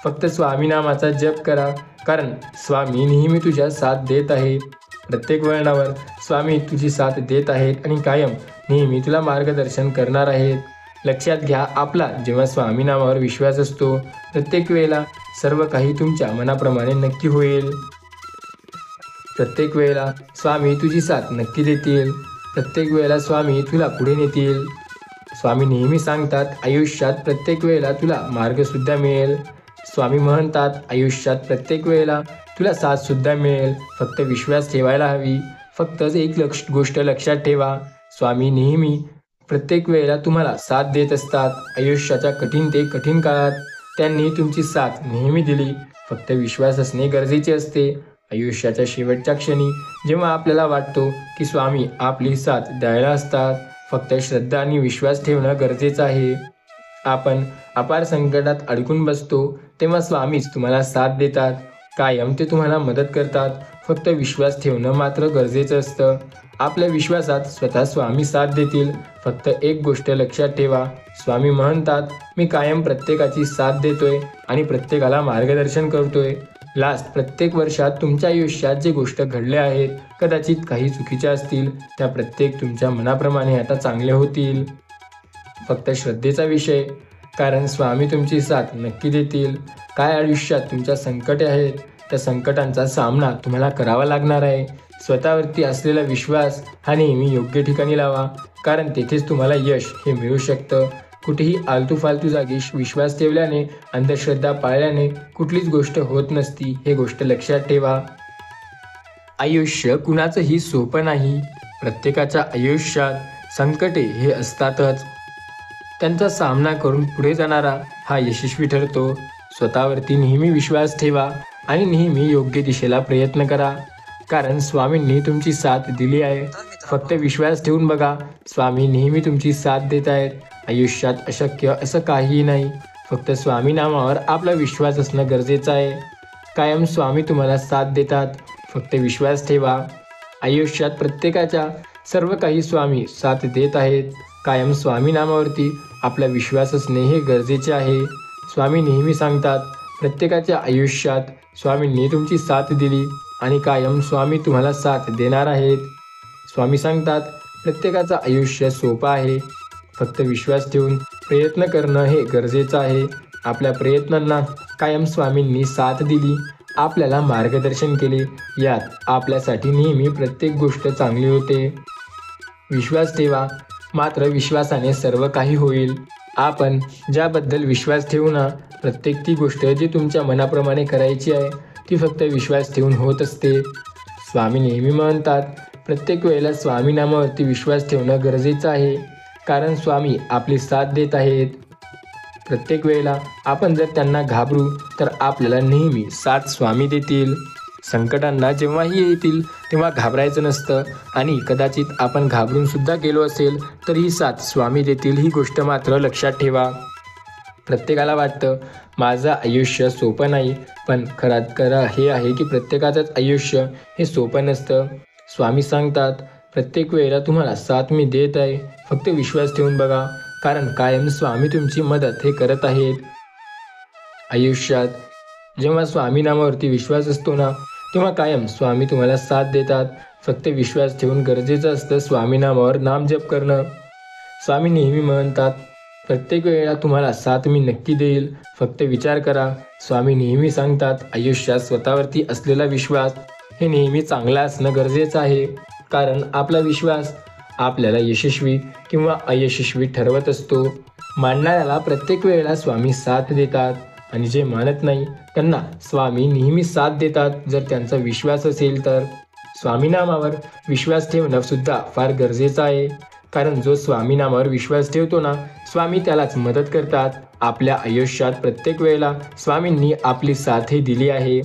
S1: फक्त स्वामी नामाचा जप करा, कारण स्वामी नेहमी तुझ्या साथ देत आहेत. प्रत्येक वळणावर स्वामी तुझी साथ देत आहेत आणि कायम नेहमी तुला मार्गदर्शन करणार आहेत. लक्षात घ्या, आपला जेव्हा स्वामी नामावर विश्वास असतो प्रत्येक वेळेला सर्व काही तुमच्या मनाप्रमाणे नक्की होईल. प्रत्येक वेळेला स्वामी तुझी साथ नक्की देतील. प्रत्येक वेळेला स्वामी तुला पुढे नेतील. स्वामी नेहमी सांगतात, आयुष्यात प्रत्येक वेळेला तुला मार्गसुद्धा मिळेल. स्वामी म्हणतात, आयुष्यात प्रत्येक वेळेला तुला साथसुद्धा मिळेल. फक्त विश्वास ठेवायला हवी. फक्त एक गोष्ट लक्षात ठेवा, स्वामी नेहमी प्रत्येक वेळेला तुम्हाला साथ देत असतात. आयुष्याच्या कठीण ते कठीण काळात त्यांनी तुमची साथ नेहमी दिली. फक्त विश्वास असणे गरजेचे असते. आयुष्याच्या शेवटच्या क्षणी जेव्हा आपल्याला वाटतो की स्वामी आपली साथ द्यायला असतात, फक्त श्रद्धा आणि विश्वास ठेवणं गरजेचं आहे. आपण अपार संकटात अडकून बसतो तेव्हा स्वामीच तुम्हाला साथ देतात. कायम ते तुम्हाला मदत करतात. फक्त विश्वास ठेवणं मात्र गरजेचं असतं. आपल्या विश्वासात स्वतः स्वामी साथ देतील. फक्त एक गोष्ट लक्षात ठेवा, स्वामी म्हणतात, मी कायम प्रत्येकाची साथ देतोय आणि प्रत्येकाला मार्गदर्शन करतोय. प्रत्येक वर्षात तुमच्या आयुष्यात जे गोष्ट घडल्या आहेत, कदाचित काही चुकीच्या असतील, त्या प्रत्येक तुमच्या मनाप्रमाणे आता चांगल्या होतील. फक्त श्रद्धेचा विषय, कारण स्वामी तुमची साथ नक्की देतील. काय आयुष्यात तुमच्या संकटे आहेत, त्या संकटांचा सामना तुम्हाला करावा लागणार आहे. स्वतःवरती असलेला विश्वास हा नेहमी योग्य ठिकाणी लावा, कारण तेथेच तुम्हाला यश हे मिळू शकतं. कुठेही आलतू फालतू जागी विश्वास ठेवल्याने, अंधश्रद्धा पाळल्याने कुठलीच गोष्ट होत नसती, हे गोष्ट लक्षात ठेवा. आयुष्य कुणाचंही सोपं नाही. प्रत्येकाच्या आयुष्यात संकटे हे असतातच. त्यांचा सामना करून पुढे जाणारा हा यशस्वी ठरतो. स्वतःवरती नेहमी विश्वास ठेवा आणि नेहमी योग्य दिशेला प्रयत्न करा, कारण स्वामींनी तुमची साथ दिली आहे. फक्त विश्वास ठेवून बघा, स्वामी नेहमी तुमची साथ देत आहेत. आयुष्यात अशक्य असं काहीही नाही. फक्त स्वामी नामावर आपला विश्वास असणं गरजेचं आहे. कायम स्वामी तुम्हाला साथ देतात. फक्त विश्वास ठेवा. आयुष्यात प्रत्येकाच्या सर्व काही स्वामी साथ देत आहेत. कायम स्वामी नामावरती आपला विश्वास असणे हे गरजेचे आहे. स्वामी नेहमी सांगतात, प्रत्येकाच्या आयुष्यात स्वामींनी तुमची साथ दिली आणि कायम स्वामी तुम्हाला साथ देणार आहेत. स्वामी सांगतात, प्रत्येकाचं आयुष्य सोपं आहे. फक्त विश्वास ठेवून प्रयत्न करणं हे गरजेचं आहे. आपल्या प्रयत्नांना कायम स्वामींनी साथ दिली, आपल्याला मार्गदर्शन केले. यात आपल्यासाठी नेहमी प्रत्येक गोष्ट चांगली होते. विश्वास ठेवा, मात्र विश्वासाने सर्व काही होईल. आपण ज्याबद्दल विश्वास ठेवू ना, प्रत्येक ती गोष्ट जी तुमच्या मनाप्रमाणे करायची आहे, ती फक्त विश्वास ठेवून होत असते. स्वामी नेहमी म्हणतात, प्रत्येक वेळेला स्वामी नामावरती विश्वास ठेवणं गरजेचं आहे, कारण स्वामी आपली साथ देत आहेत. प्रत्येक वेळेला आपण जर त्यांना घाबरू तर आपल्याला नेहमी साथ स्वामी देतील. संकटांना जेव्हाही येतील तेव्हा घाबरायचं नसतं, आणि कदाचित आपण घाबरून सुद्धा गेलो असेल तर ही साथ स्वामी देतील, ही गोष्ट मात्र लक्षात ठेवा. प्रत्येकाला वाटतं माझं आयुष्य सोपं नाही, पण खरं हे आहे की प्रत्येकाचंच आयुष्य हे सोपं नसतं. स्वामी सांगतात, प्रत्येक वेळेला तुम्हाला साथ मी देत आहे. फक्त विश्वास ठेवून बघा, कारण कायम स्वामी तुमची मदत हे करत आहेत. आयुष्यात जेव्हा स्वामी नामावरती विश्वास असतो ना, तेव्हा कायम स्वामी तुम्हाला साथ देतात. फक्त विश्वास ठेवून गरजेचं असतं स्वामी नामावर नामजप करणं. स्वामी नेहमी म्हणतात, प्रत्येक वेळेला तुम्हाला साथ मी नक्की देईल. फक्त विचार करा. स्वामी नेहमी सांगतात, आयुष्यात स्वतःवरती असलेला विश्वास हे नेहमी चांगला असणं गरजेचं आहे, कारण आपला विश्वास आपल्याला यशस्वी किंवा अयशस्वी ठरवत असतो. मानणाऱ्याला प्रत्येक वेळेला स्वामी साथ देतात, आणि जे मानत नाही त्यांना स्वामी नेहमी साथ देतात, जर त्यांचा विश्वास असेल तर. स्वामी नामावर विश्वास ठेवणं सुद्धा फार गरजेचं आहे, कारण जो स्वामी नामावर विश्वास ठेवतो ना, स्वामी त्यालाच मदत करतात. आपल्या आयुष्यात प्रत्येक वेळेला स्वामींनी आपली साथही दिली आहे.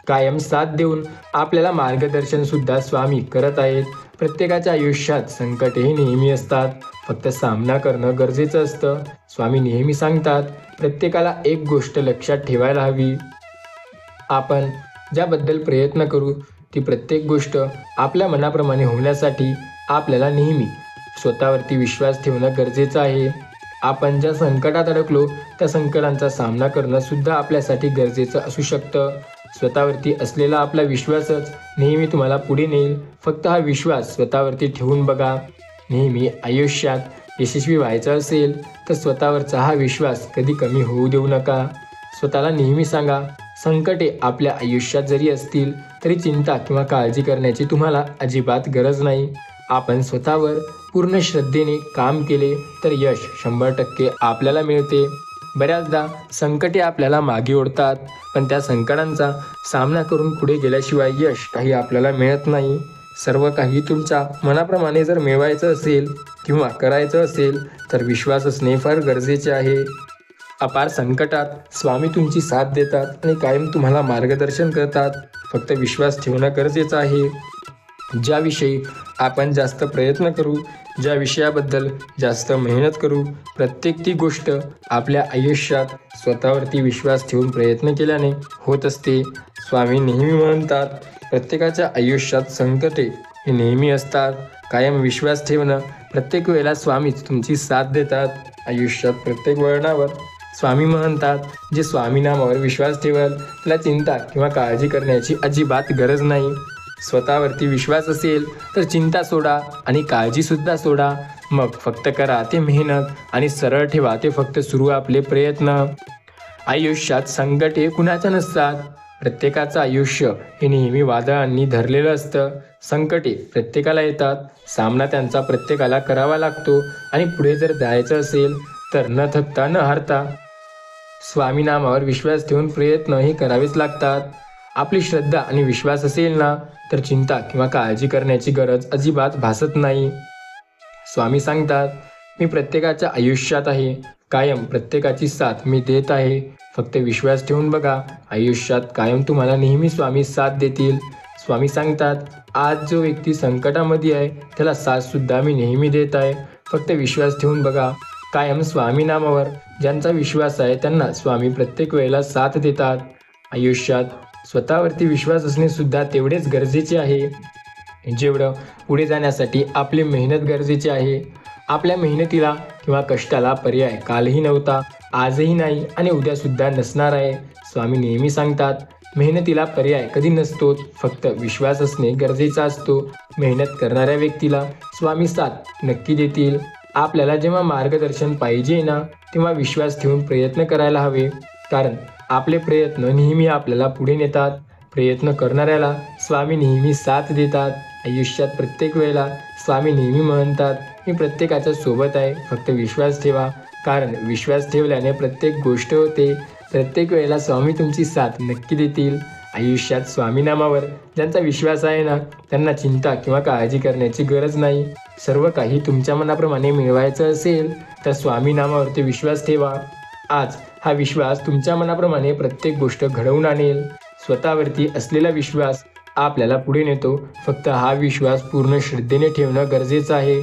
S1: कायम साथ देऊन आपल्याला मार्गदर्शन सुद्धा स्वामी करत आहेत. प्रत्येकाच्या आयुष्यात संकटेही नेहमी असतात, फक्त सामना करणं गरजेचं असतं. स्वामी नेहमी सांगतात, प्रत्येकाला एक गोष्ट लक्षात ठेवायला हवी, आपण ज्याबद्दल प्रयत्न करू ती प्रत्येक गोष्ट आपल्या मनाप्रमाणे होण्यासाठी आपल्याला नेहमी स्वतःवरती विश्वास ठेवणं गरजेचं आहे. आपण ज्या संकटात अडकलो त्या संकटांचा सामना करणं सुद्धा आपल्यासाठी गरजेचं असू शकतं. स्वतःवरती असलेला आपला विश्वासच नेहमी तुम्हाला पुढे नेईल. फक्त हा विश्वास स्वतःवरती ठेवून बघा. नेहमी आयुष्यात यशस्वी व्हायचं असेल तर स्वतःवरचा हा विश्वास कधी कमी होऊ देऊ नका. स्वतःला नेहमी सांगा, संकटे आपल्या आयुष्यात जरी असतील तरी चिंता किंवा काळजी करण्याची तुम्हाला अजिबात गरज नाही. आपण स्वतःवर पूर्ण श्रद्धेने काम केले तर यश 100% आपल्याला मिळते. बऱ्याचदा संकटे आपल्याला मागे ओढतात, पण त्या संकटांचा सामना करून पुढे गेल्याशिवाय यश काही आपल्याला मिळत नाही. सर्व काही तुमच्या मनाप्रमाणे जर मिळवायचं असेल किंवा करायचं असेल तर विश्वास असणे फार गरजेचे आहे. अपार संकटात स्वामी तुमची साथ देतात आणि कायम तुम्हाला मार्गदर्शन करतात. फक्त विश्वास ठेवणं गरजेचं आहे. ज्याविषयी आपण जास्त प्रयत्न करू, ज्या विषयाबद्दल जास्त मेहनत करू, प्रत्येक ती गोष्ट आपल्या आयुष्यात स्वतःवरती विश्वास ठेवून प्रयत्न केल्याने होत असते. स्वामी नेहमी म्हणतात, प्रत्येकाच्या आयुष्यात संकटे हे नेहमी असतात. कायम विश्वास ठेवणं, प्रत्येक वेळेला स्वामीच तुमची साथ देतात. आयुष्यात प्रत्येक वळणावर स्वामी म्हणतात, जे स्वामी नामावर विश्वास ठेवेल त्याला चिंता किंवा काळजी करण्याची अजिबात गरज नाही. स्वतःवरती विश्वास असेल तर चिंता सोडा आणि काळजीसुद्धा सोडा. मग फक्त करा ते मेहनत आणि सरळ ठेवा ते फक्त सुरू आपले प्रयत्न. आयुष्यात संकटे कुणाच्या नसतात. प्रत्येकाचं आयुष्य हे नेहमी वादळांनी धरलेलं असतं. संकटे प्रत्येकाला येतात. सामना त्यांचा प्रत्येकाला करावा लागतो आणि पुढे जर जायचं असेल तर न थकता न हारता स्वामी नामावर विश्वास ठेवून प्रयत्न हे करावेच लागतात. आपली श्रद्धा आणि विश्वास असेल ना तर चिंता किंवा काळजी करण्याची गरज अजिबात भासत नाही. स्वामी सांगतात, मी प्रत्येकाच्या आयुष्यात आहे. कायम प्रत्येकाची साथ मी देत आहे. फक्त विश्वास ठेवून बघा, आयुष्यात कायम तुम्हाला नेहमी स्वामी साथ देतील. स्वामी सांगतात, आज जो व्यक्ती संकटामध्ये आहे त्याला साथ सुद्धा मी नेहमी देत आहे. फक्त विश्वास ठेवून बघा. कायम स्वामी नामावर ज्यांचा विश्वास आहे त्यांना स्वामी प्रत्येक वेळेला साथ देतात. आयुष्यात स्वतःवरती विश्वास असणे सुद्धा तेवढेच गरजेचे आहे, जेवढं पुढे जाण्यासाठी आपली मेहनत गरजेची आहे. आपल्या मेहनतीला किंवा कष्टाला पर्याय कालही नव्हता, आजही नाही आणि उद्यासुद्धा नसणार आहे. स्वामी नेहमी सांगतात, मेहनतीला पर्याय कधी नसतोच, फक्त विश्वास असणे गरजेचा असतो. मेहनत करणाऱ्या व्यक्तीला स्वामी साथ नक्की देतील. आपल्याला जेव्हा मार्गदर्शन पाहिजे ना तेव्हा विश्वास ठेवून प्रयत्न करायला हवे, कारण आपले प्रयत्न नेहमी आपल्याला पुढे नेतात. प्रयत्न करणाऱ्याला स्वामी नेहमी साथ देतात. आयुष्यात प्रत्येक वेळेला स्वामी नेहमी म्हणतात, मी प्रत्येकाच्या सोबत आहे. फक्त विश्वास ठेवा, कारण विश्वास ठेवल्याने प्रत्येक गोष्ट होते. प्रत्येक वेळेला स्वामी तुमची साथ नक्की देतील. आयुष्यात स्वामी नामावर ज्यांचा विश्वास आहे ना त्यांना चिंता किंवा काळजी करण्याची गरज नाही. सर्व काही तुमच्या मनाप्रमाणे मिळवायचं असेल तर स्वामी नामावरती विश्वास ठेवा. आज हा विश्वास तुमच्या मनाप्रमाणे प्रत्येक गोष्ट घडवून आणेल. स्वतःवरती असलेला विश्वास आपल्याला पुढे नेतो. फक्त हा विश्वास पूर्ण श्रद्धेने ठेवणं गरजेचं आहे,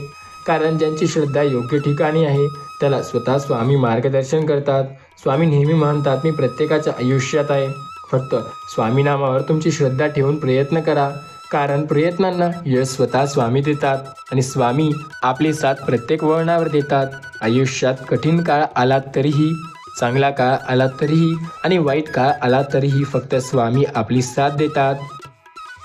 S1: कारण ज्यांची श्रद्धा योग्य ठिकाणी आहे त्याला स्वतः स्वामी मार्गदर्शन करतात. स्वामी नेहमी म्हणतात, मी प्रत्येकाच्या आयुष्यात आहे. फक्त स्वामी नामावर तुमची श्रद्धा ठेवून प्रयत्न करा, कारण प्रयत्नांना यश स्वतः स्वामी देतात आणि स्वामी आपली साथ प्रत्येक वळणावर देतात. आयुष्यात कठीण काळ आला तरीही, चांगला काळ आला तरीही आणि वाईट काळ आला तरीही फक्त स्वामी आपली साथ देतात.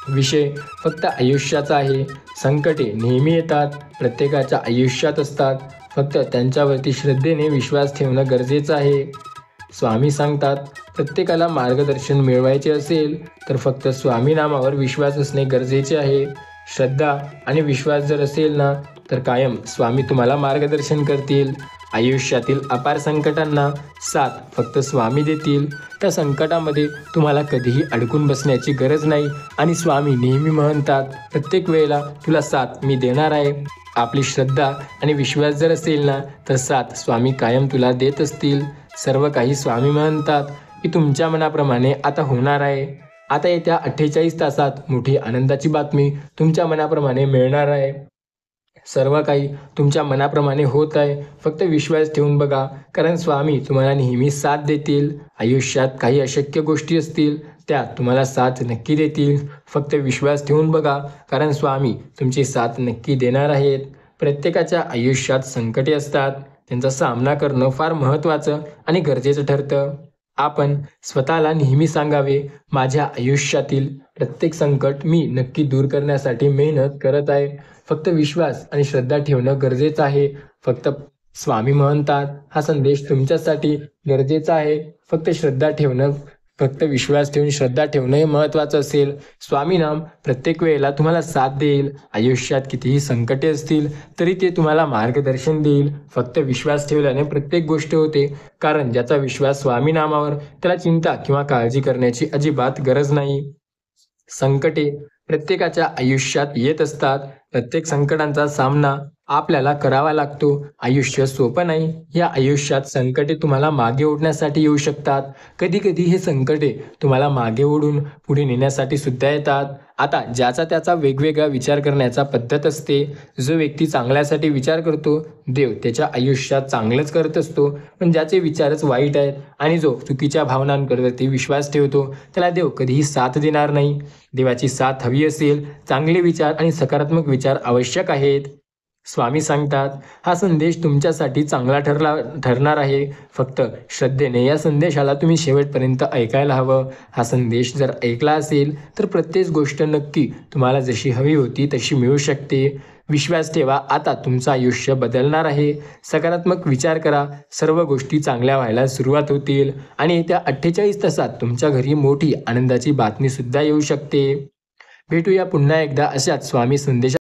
S1: विषय फक्त आयुष्याचा आहे. संकटे नेहमी येतात, प्रत्येकाच्या आयुष्यात असतात. फक्त त्यांच्यावरती श्रद्धेने विश्वास ठेवणं गरजेचं आहे. स्वामी सांगतात, प्रत्येकाला मार्गदर्शन मिळवायचे असेल तर फक्त स्वामी नामावर विश्वास असणे गरजेचे आहे. श्रद्धा आणि विश्वास जर असेल ना तर कायम स्वामी तुम्हाला मार्गदर्शन करतील. आयुष्यातील अपार संकटांना साथ फक्त स्वामी देतील. त्या संकटामध्ये तुम्हाला कधीही अडकून बसण्याची गरज नाही आणि स्वामी नेहमी म्हणतात, प्रत्येक वेळेला तुला साथ मी देणार आहे. आपली श्रद्धा आणि विश्वास जर असेल ना तर साथ स्वामी कायम तुला देत असतील. सर्व काही स्वामी म्हणतात की तुमच्या मनाप्रमाणे आता होणार आहे. आता येत्या 48 तासात मोठी आनंदाची बातमी तुमच्या मनाप्रमाणे मिळणार आहे. सर्व काही तुमच्या मनाप्रमाणे होत आहे. फक्त विश्वास ठेवून बघा, कारण स्वामी तुम्हाला नेहमी साथ देतील. आयुष्यात काही अशक्य गोष्टी असतील त्या तुम्हाला साथ नक्की देतील. फक्त विश्वास ठेवून बघा, कारण स्वामी तुमची साथ नक्की देणार आहेत. प्रत्येकाच्या आयुष्यात संकटे असतात, त्यांचा सामना करणं फार महत्त्वाचं आणि गरजेचं ठरतं. आपण स्वतःला नेहमी सांगावे, माझ्या आयुष्यातील प्रत्येक संकट मी नक्की दूर करण्यासाठी मेहनत करत आहे. फक्त विश्वास आणि श्रद्धा ठेवणं गरजेचं आहे. फक्त स्वामी म्हणतात, हा संदेश तुमच्यासाठी गरजेचा आहे. फक्त श्रद्धा ठेवणं, फक्त विश्वास ठेवून श्रद्धा ठेवणं हे महत्त्वाचं असेल. स्वामी नाम प्रत्येक वेळेला तुम्हाला साथ देईल. आयुष्यात कितीही संकटे असतील तरी ते तुम्हाला मार्गदर्शन देईल. फक्त विश्वास ठेवल्याने प्रत्येक गोष्ट होते, कारण ज्याचा विश्वास स्वामी नामावर त्याला चिंता किंवा काळजी करण्याची अजिबात गरज नाही. संकटे प्रत्येकाच्या आयुष्यात येत असतात. प्रत्येक संकटांचा सामना आपल्याला करावा लागतो. आयुष्य सोपं नाही. या आयुष्यात संकटे तुम्हाला मागे ओढण्यासाठी येऊ शकतात. कधी-कधी हे संकटे तुम्हाला मागे ओढून पुढे नेण्यासाठी सुद्धा येतात. आता ज्याचा त्याचा वेगवेगळा विचार करण्याचा पद्धत असते. जो व्यक्ती चांगल्यासाठी विचार करतो, देव त्याच्या आयुष्यात चांगलंच करत असतो. पण ज्याचे विचारच वाईट आहेत आणि जो चुकीच्या भावनांवरती विश्वास ठेवतो, त्याला देव कधीही साथ देणार नाही. देवाची साथ हवी असेल, चांगले विचार आणि सकारात्मक विचार आवश्यक आहेत. स्वामी सांगतात, हा संदेश तुमच्यासाठी चांगला ठरणार आहे. फक्त श्रद्धेने या संदेशाला तुम्ही शेवटपर्यंत ऐकायला हवं. हा संदेश जर ऐकला असेल तर प्रत्येक गोष्ट नक्की तुम्हाला जशी हवी होती तशी मिळू शकते. विश्वास ठेवा, आता तुमचं आयुष्य बदलणार आहे. सकारात्मक विचार करा, सर्व गोष्टी चांगल्या व्हायला सुरुवात होतील आणि येत्या 48 तासात तुमच्या घरी मोठी आनंदाची बातमी सुद्धा येऊ शकते. भेटूया पुन्हा एकदा अशाच स्वामी संदेशा